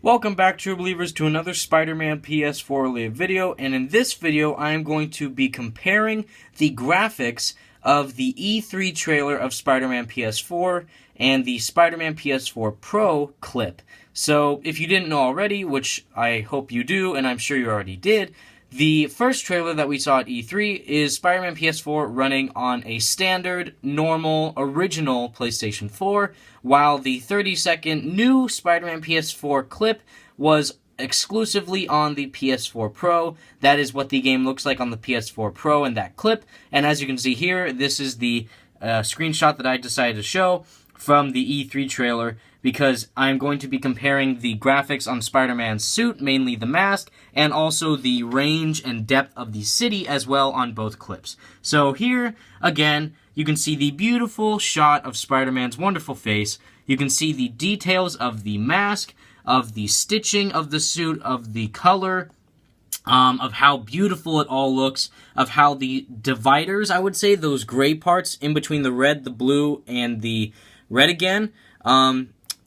Welcome back, true believers, to another Spider-Man PS4 live video, and in this video I am going to be comparing the graphics of the E3 trailer of Spider-Man PS4 and the Spider-Man PS4 Pro clip. So, if you didn't know already, which I hope you do, and I'm sure you already did, the first trailer that we saw at E3 is Spider-Man PS4 running on a standard, normal, original PlayStation 4, while the 30-second new Spider-Man PS4 clip was exclusively on the PS4 Pro. That is what the game looks like on the PS4 Pro in that clip, and as you can see here, this is the screenshot that I decided to show from the E3 trailer, because I'm going to be comparing the graphics on Spider-Man's suit, mainly the mask, and also the range and depth of the city as well on both clips. So here, again, you can see the beautiful shot of Spider-Man's wonderful face. You can see the details of the mask, of the stitching of the suit, of the color, of how beautiful it all looks, of how the dividers, I would say, those gray parts in between the red, the blue, and the red again,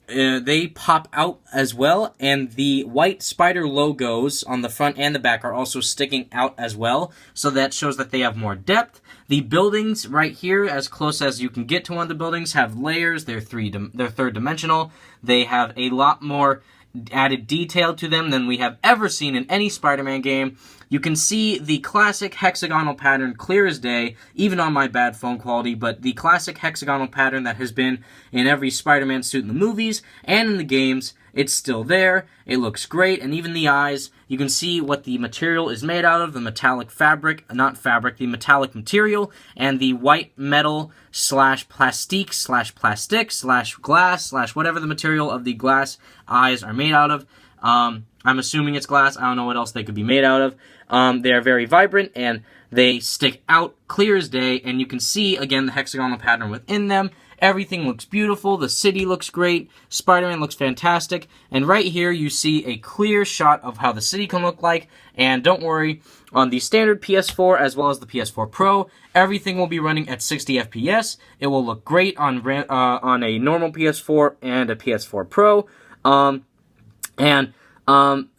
they pop out as well, and the white spider logos on the front and the back are also sticking out as well, so that shows that they have more depth. The buildings right here, as close as you can get to one of the buildings, have layers. They're third dimensional. They have a lot more added detail to them than we have ever seen in any Spider-Man game. You can see the classic hexagonal pattern clear as day, even on my bad phone quality, but the classic hexagonal pattern that has been in every Spider-Man suit in the movies and in the games, it's still there. It looks great, and even the eyes, you can see what the material is made out of, the metallic fabric, not fabric, the metallic material, and the white metal slash plastic slash glass slash whatever the material of the glass eyes are made out of. I'm assuming it's glass. I don't know what else they could be made out of. They are very vibrant, and they stick out clear as day, and you can see, again, the hexagonal pattern within them. Everything looks beautiful. The city looks great. Spider-Man looks fantastic. And right here, you see a clear shot of how the city can look like. And don't worry, on the standard PS4 as well as the PS4 Pro, everything will be running at 60 FPS. It will look great on a normal PS4 and a PS4 Pro.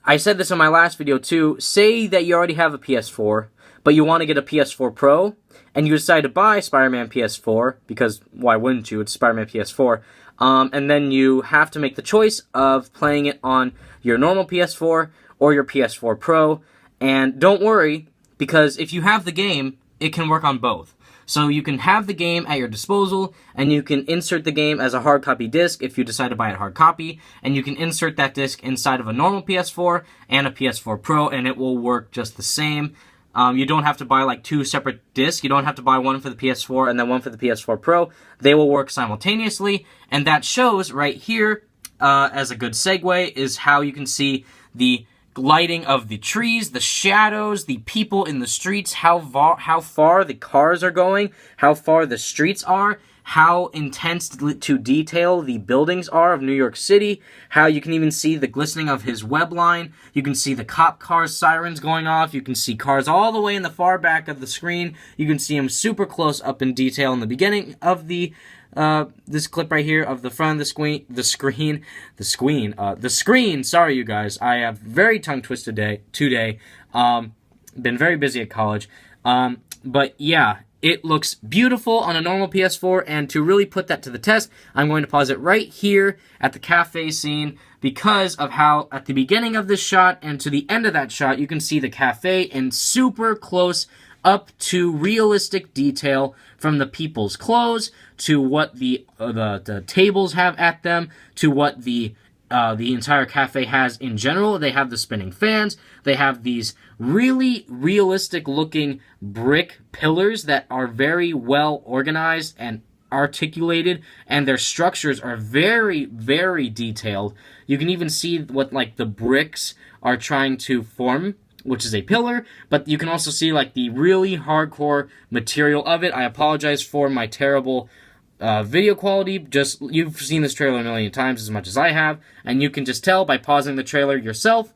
I said this in my last video too. Say that you already have a PS4, but you want to get a PS4 Pro, and you decide to buy Spider-Man PS4, because why wouldn't you? It's Spider-Man PS4. And then you have to make the choice of playing it on your normal PS4 or your PS4 Pro. And don't worry, because if you have the game, it can work on both. So you can have the game at your disposal, and you can insert the game as a hard copy disc if you decide to buy it hard copy, and you can insert that disc inside of a normal PS4 and a PS4 Pro, and it will work just the same. You don't have to buy like two separate discs. You don't have to buy one for the PS4 and then one for the PS4 Pro. They will work simultaneously, and that shows right here, as a good segue, is how you can see the lighting of the trees, the shadows, the people in the streets, how far the cars are going, how far the streets are, how intense to detail the buildings are of New York City, how you can even see the glistening of his web line. You can see the cop cars' sirens going off. You can see cars all the way in the far back of the screen. You can see them super close up in detail in the beginning of the this clip right here of the front of the screen. Sorry, you guys. I have very tongue twisted today. Been very busy at college. But yeah, it looks beautiful on a normal PS4, and to really put that to the test, I'm going to pause it right here at the cafe scene, because of how at the beginning of this shot and to the end of that shot, you can see the cafe in super close up to realistic detail, from the people's clothes to what the tables have at them, to what the entire cafe has in general. They have the spinning fans. They have these really realistic looking brick pillars that are very well organized and articulated, and their structures are very, very detailed. You can even see what like the bricks are trying to form, which is a pillar, but you can also see like the really hardcore material of it. I apologize for my terrible video quality. Just, you've seen this trailer a million times as much as I have, and you can just tell by pausing the trailer yourself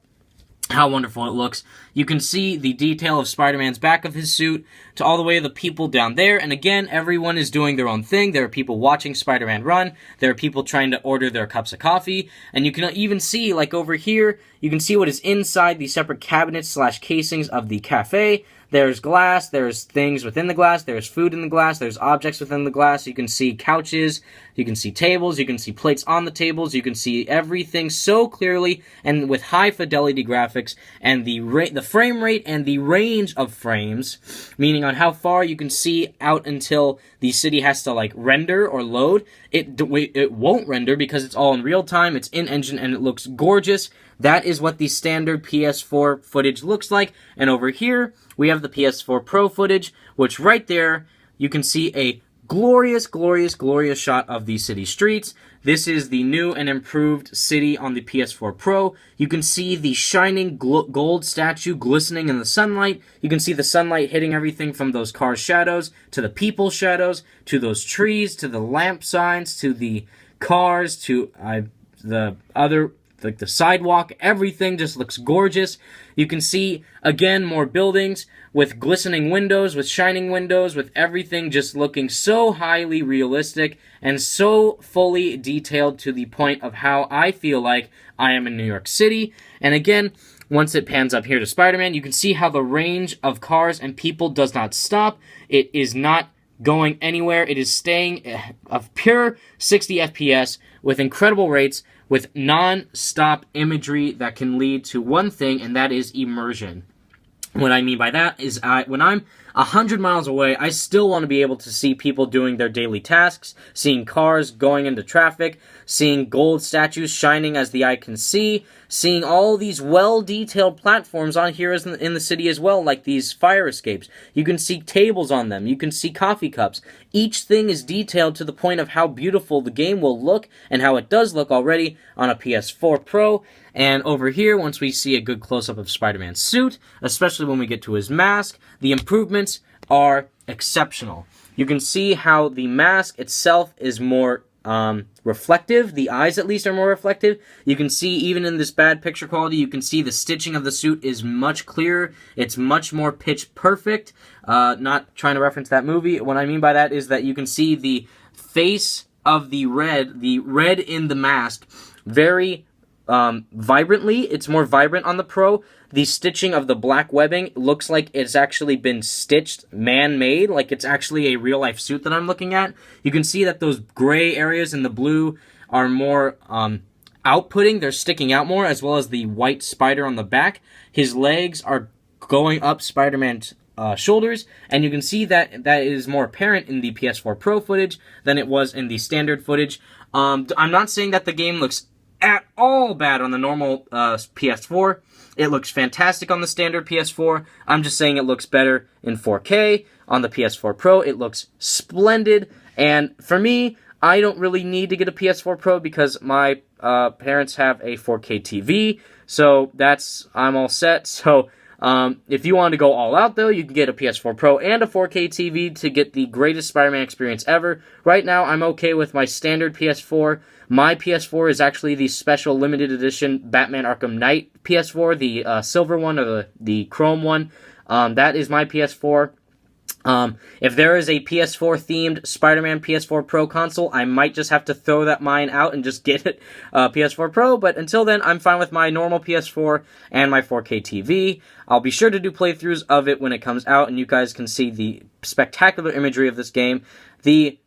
how wonderful it looks. You can see the detail of Spider-Man's back of his suit to all the way to the people down there. And again, everyone is doing their own thing. There are people watching Spider-Man run. There are people trying to order their cups of coffee. And you can even see, like over here, you can see what is inside the separate cabinets / casings of the cafe. There's glass, there's things within the glass, there's food in the glass, there's objects within the glass. You can see couches, you can see tables, you can see plates on the tables, you can see everything so clearly and with high fidelity graphics, and the frame rate and the range of frames, meaning on how far you can see out until the city has to like render or load. It won't render because it's all in real time, it's in engine, and it looks gorgeous. That is what the standard PS4 footage looks like. And over here, we have the PS4 Pro footage, which right there, you can see a glorious, glorious, glorious shot of the city streets. This is the new and improved city on the PS4 Pro. You can see the shining gold statue glistening in the sunlight. You can see the sunlight hitting everything from those cars' shadows, to the people's shadows, to those trees, to the lamp signs, to the cars, to the other... like the sidewalk, everything just looks gorgeous. You can see, again, more buildings with glistening windows, with shining windows, with everything just looking so highly realistic and so fully detailed to the point of how I feel like I am in New York City. And again, once it pans up here to Spider-Man, you can see how the range of cars and people does not stop. It is not going anywhere. It is staying a pure 60 FPS with incredible rates, with non-stop imagery that can lead to one thing, and that is immersion. What I mean by that is when I'm 100 miles away, I still want to be able to see people doing their daily tasks, seeing cars going into traffic, seeing gold statues shining as the eye can see, seeing all these well-detailed platforms on here in the city as well, like these fire escapes. You can see tables on them. You can see coffee cups. Each thing is detailed to the point of how beautiful the game will look and how it does look already on a PS4 Pro. And over here, once we see a good close-up of Spider-Man's suit, especially when we get to his mask, the improvements are exceptional. You can see how the mask itself is more reflective. The eyes, at least, are more reflective. You can see, even in this bad picture quality, you can see the stitching of the suit is much clearer. It's much more pitch perfect. Not trying to reference that movie. What I mean by that is that you can see the face of the red in the mask very vibrantly. It's more vibrant on the Pro. The stitching of the black webbing looks like it's actually been stitched man-made, like it's actually a real-life suit that I'm looking at. You can see that those gray areas in the blue are more outputting. They're sticking out more, as well as the white spider on the back. His legs are going up Spider-Man's shoulders, and you can see that is more apparent in the PS4 Pro footage than it was in the standard footage. I'm not saying that the game looks at all bad on the normal PS4. It looks fantastic on the standard PS4. I'm just saying it looks better in 4K. On the PS4 Pro, it looks splendid. And for me, I don't really need to get a PS4 Pro because my parents have a 4K TV. So I'm all set. So if you want to go all out, though, you can get a PS4 Pro and a 4K TV to get the greatest Spider-Man experience ever. Right now, I'm okay with my standard PS4. My PS4 is actually the special limited edition Batman Arkham Knight PS4, the silver one or the chrome one. That is my PS4. If there is a PS4-themed Spider-Man PS4 Pro console, I might just have to throw that mine out and just get it PS4 Pro, but until then, I'm fine with my normal PS4 and my 4K TV. I'll be sure to do playthroughs of it when it comes out, and you guys can see the spectacular imagery of this game. The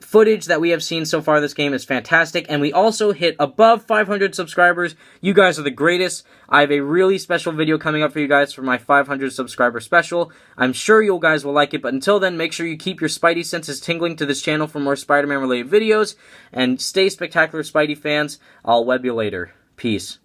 footage that we have seen so far this game is fantastic, and we also hit above 500 subscribers. You guys are the greatest. I have a really special video coming up for you guys for my 500 subscriber special. I'm sure you guys will like it, but until then, make sure you keep your Spidey senses tingling to this channel for more Spider-Man related videos, and stay spectacular, Spidey fans. I'll web you later. Peace.